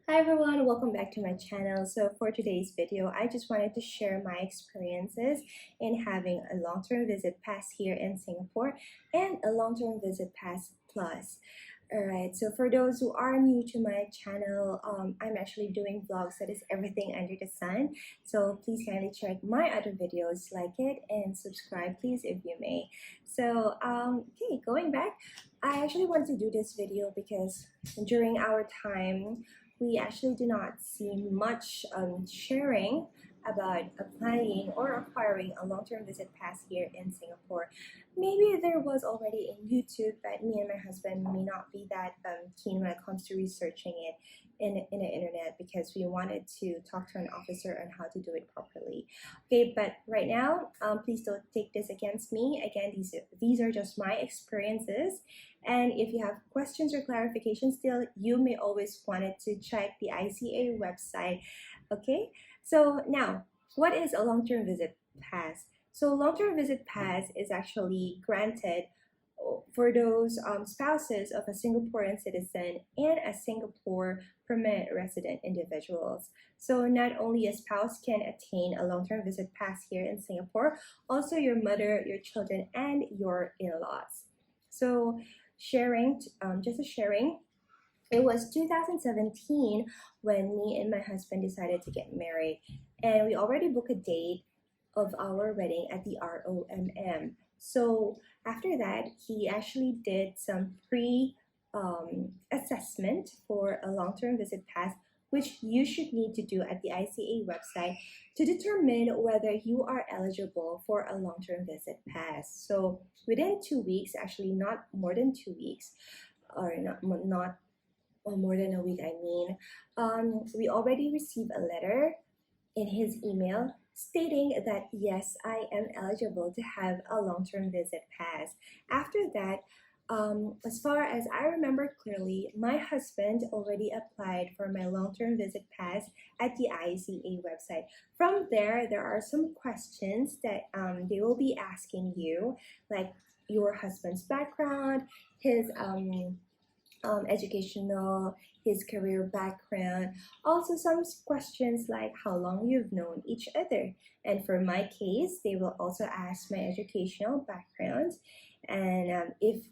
Hi everyone, welcome back to my channel. So for today's video, I just wanted to share my experiences in having a long-term visit pass here in Singapore and a long-term visit pass plus. Alright, so for those who are new to my channel, I'm actually doing vlogs that is everything under the sun. So please kindly check my other videos, like it, and subscribe please if you may. So okay, going back, I actually wanted to do this video because during our time, we actually do not see much sharing about applying or acquiring a long-term visit pass here in Singapore. Maybe there was already in YouTube, but me and my husband may not be that keen when it comes to researching it in the internet because we wanted to talk to an officer on how to do it properly. Okay, but right now, please don't take this against me. Again, these are just my experiences. And if you have questions or clarifications still, you may always wanted to check the ICA website. Okay, so now, what is a long-term visit pass? So long-term visit pass is actually granted for those spouses of a Singaporean citizen and a Singapore permanent resident individuals. So not only a spouse can attain a long-term visit pass here in Singapore, also your mother, your children, and your in-laws. So sharing, just a sharing, it was 2017 when me and my husband decided to get married, and we already booked a date of our wedding at the ROMM. So after that, he actually did some assessment for a long-term visit pass, which you should need to do at the ICA website to determine whether you are eligible for a long-term visit pass. So within 2 weeks, actually not more than 2 weeks, or not more than a week, I mean, we already received a letter in his email stating that yes, I am eligible to have a long-term visit pass. After that, as far as I remember clearly, my husband already applied for my long-term visit pass at the ICA website. From there are some questions that they will be asking you, like your husband's background, his educational, his career background, also some questions like how long you've known each other. And for my case, they will also ask my educational background and if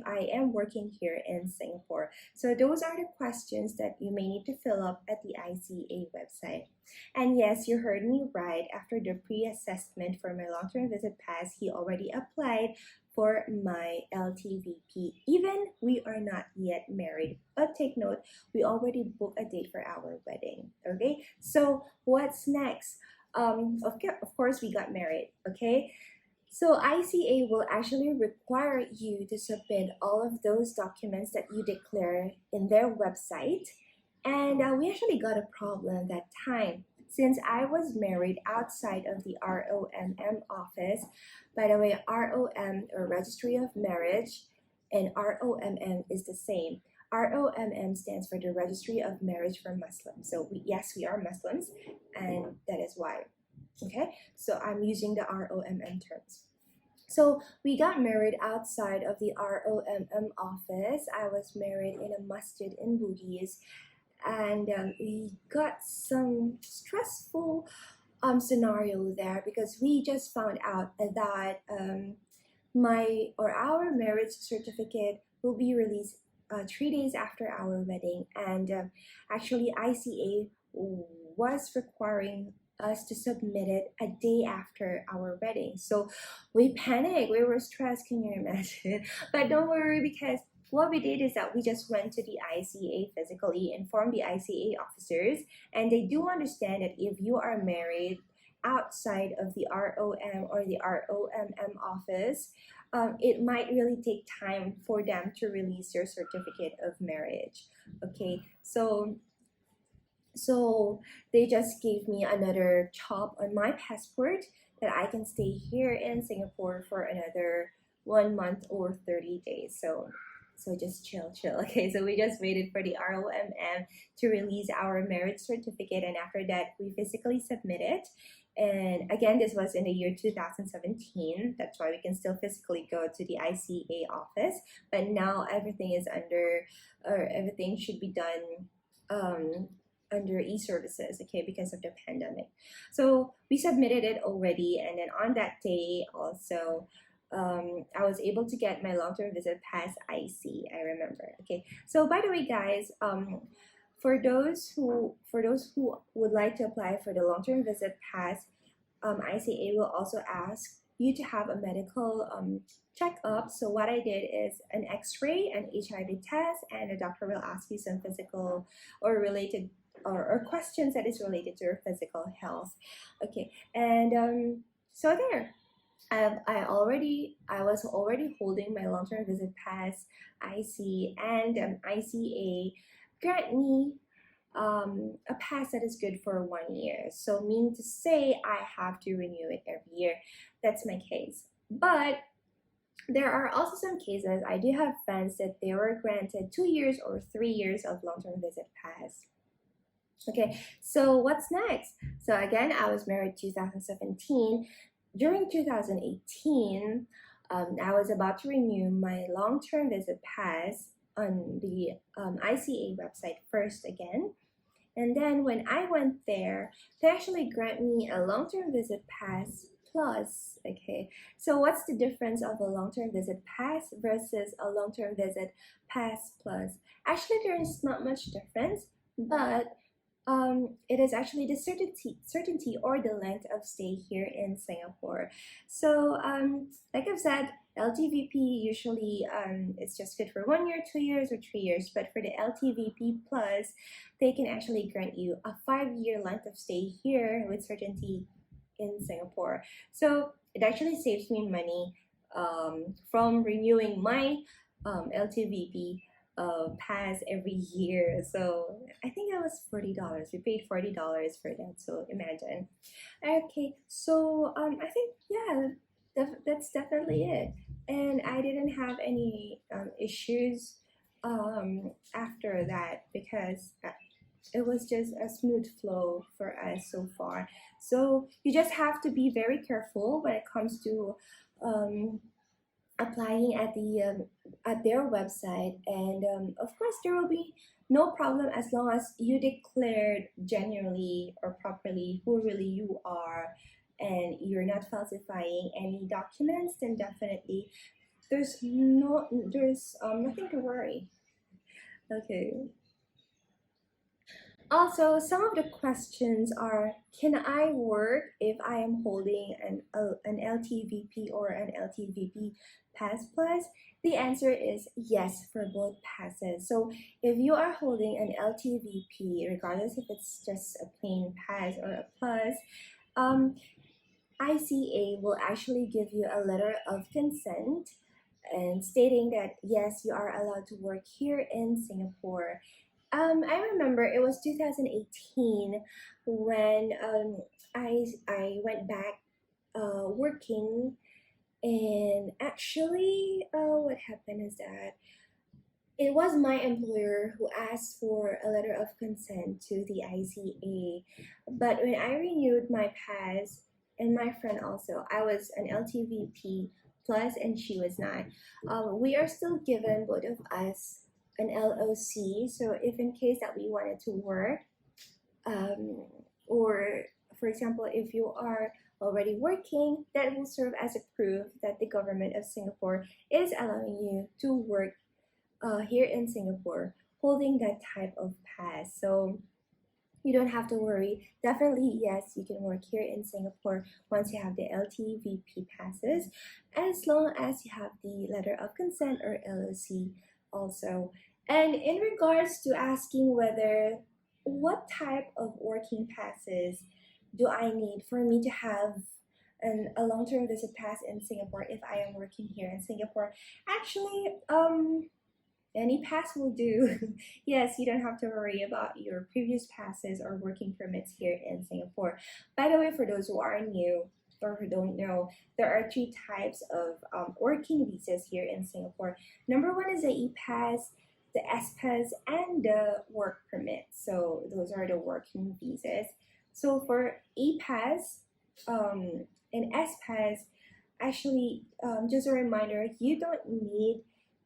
I am working here in Singapore. So those are the questions that you may need to fill up at the ICA website. And yes, you heard me right. After the pre-assessment for my long-term visit pass, he already applied for my Ltvp. Even we are not yet married, but take note, we already booked a date for our wedding. Okay, so what's next? Of course, we got married. Okay, so ICA will actually require you to submit all of those documents that you declare in their website. And we actually got a problem that time since I was married outside of the ROMM office. By the way, ROM, or Registry of Marriage, and ROMM is the same. ROMM stands for the Registry of Marriage for Muslims. So yes, we are Muslims, and that is why. Okay, so I'm using the ROMM terms. So we got married outside of the ROMM office. I was married in a masjid in Bugis, and we got some stressful scenario there because we just found out that our marriage certificate will be released 3 days after our wedding, and actually ICA was requiring us to submit it a day after our wedding. So we panicked, we were stressed, can you imagine? But don't worry, because what we did is that we just went to the ICA physically, informed the ICA officers, and they do understand that if you are married outside of the ROM or the ROMM office, it might really take time for them to release your certificate of marriage. Okay, so they just gave me another chop on my passport that I can stay here in Singapore for another 1 month or 30 days. So just chill. Okay, so we just waited for the ROMM to release our marriage certificate, and after that we physically submitted. And again, this was in the year 2017. That's why we can still physically go to the ICA office. But now everything is everything should be done under e-services, okay, because of the pandemic. So we submitted it already, and then on that day also, I was able to get my long-term visit pass IC. I remember. Okay. So by the way, guys, for those who would like to apply for the long-term visit pass, ICA will also ask you to have a medical checkup. So what I did is an X-ray, an HIV test, and the doctor will ask you some physical or related or questions that is related to your physical health. Okay, and so there. I was already holding my long-term visit pass IC, and ICA grant me a pass that is good for 1 year. So meaning to say I have to renew it every year. That's my case. But there are also some cases, I do have friends that they were granted 2 years or 3 years of long-term visit pass. Okay, so what's next? So again, I was married 2017. During 2018, I was about to renew my long-term visit pass on the ICA website first again. And then when I went there, they actually grant me a long-term visit pass plus. Okay, so what's the difference of a long-term visit pass versus a long-term visit pass plus? Actually, there is not much difference, but it is actually the certainty or the length of stay here in Singapore. So like I've said, LTVP usually it's just good for 1 year, 2 years, or 3 years. But for the LTVP plus, they can actually grant you a 5-year length of stay here with certainty in Singapore. So it actually saves me money from renewing my LTVP pass every year. So I think that was $40. We paid $40 for that. So imagine. Okay, so I think yeah, that's definitely it. And I didn't have any issues after that because it was just a smooth flow for us so far. So you just have to be very careful when it comes to applying at their website, and of course there will be no problem as long as you declared genuinely or properly who really you are and you're not falsifying any documents. Then definitely there's nothing to worry. Okay. Also, some of the questions are, can I work if I am holding an LTVP or an LTVP Passplus? The answer is yes for both passes. So if you are holding an LTVP, regardless if it's just a plain pass or a plus, ICA will actually give you a letter of consent and stating that yes, you are allowed to work here in Singapore. I remember it was 2018 when I went back working, and actually what happened is that it was my employer who asked for a letter of consent to the ICA. But when I renewed my pass, and my friend also, I was an LTVP plus and she was not, we are still given, both of us, an LOC. So if in case that we wanted to work, or for example, if you are already working, that will serve as a proof that the government of Singapore is allowing you to work here in Singapore holding that type of pass. So you don't have to worry. Definitely, yes, you can work here in Singapore once you have the LTVP passes, as long as you have the letter of consent or LOC also. And in regards to asking what type of working passes do I need for me to have a long-term visit pass in Singapore if I am working here in Singapore, actually, any pass will do. Yes, you don't have to worry about your previous passes or working permits here in Singapore. By the way, for those who are new or who don't know, there are 3 types of working visas here in Singapore. Number 1 is the E-Pass, the S-Pass, and the work permit. So those are the working visas. So for E-Pass and S-Pass, actually, just a reminder, you don't need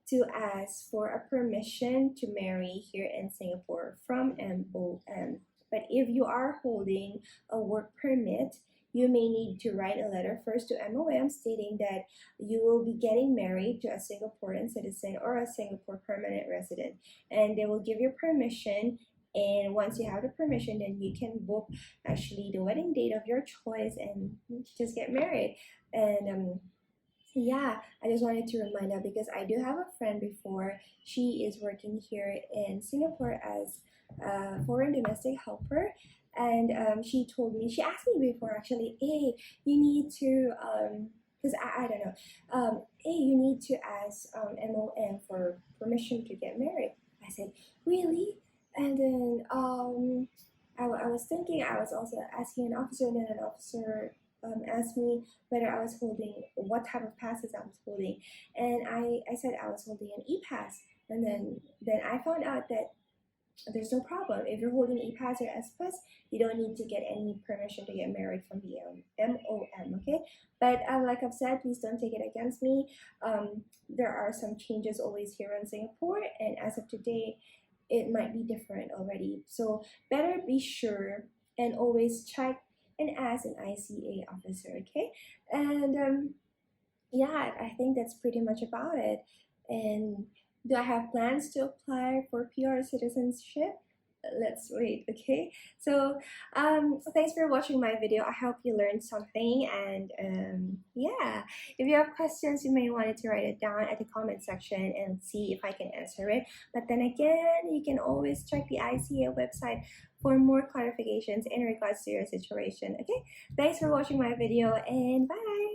to ask for a permission to marry here in Singapore from MOM. But if you are holding a work permit, you may need to write a letter first to MOM stating that you will be getting married to a Singaporean citizen or a Singapore permanent resident, and they will give you permission. And once you have the permission, then you can book actually the wedding date of your choice and just get married. And yeah, I just wanted to remind that because I do have a friend before. She is working here in Singapore as a foreign domestic helper, and she told me, she asked me before actually, hey, you need to because I don't know, hey, you need to ask MOM for permission to get married. I said, really? And then I was thinking, I was also asking an officer, and then an officer asked me whether I was holding, what type of passes I was holding, and I said I was holding an e-pass, and then I found out that there's no problem. If you're holding e-pass or S-pass, you don't need to get any permission to get married from the MOM, okay? But like I've said, please don't take it against me. There are some changes always here in Singapore, and as of today, it might be different already. So better be sure and always check and ask an ICA officer, okay? And yeah, I think that's pretty much about it. And do I have plans to apply for PR citizenship? Let's wait, okay? So thanks for watching my video. I hope you learned something, and yeah, if you have questions, you may want to write it down at the comment section and see if I can answer it. But then again, you can always check the ICA website for more clarifications in regards to your situation, okay? Thanks for watching my video, and bye.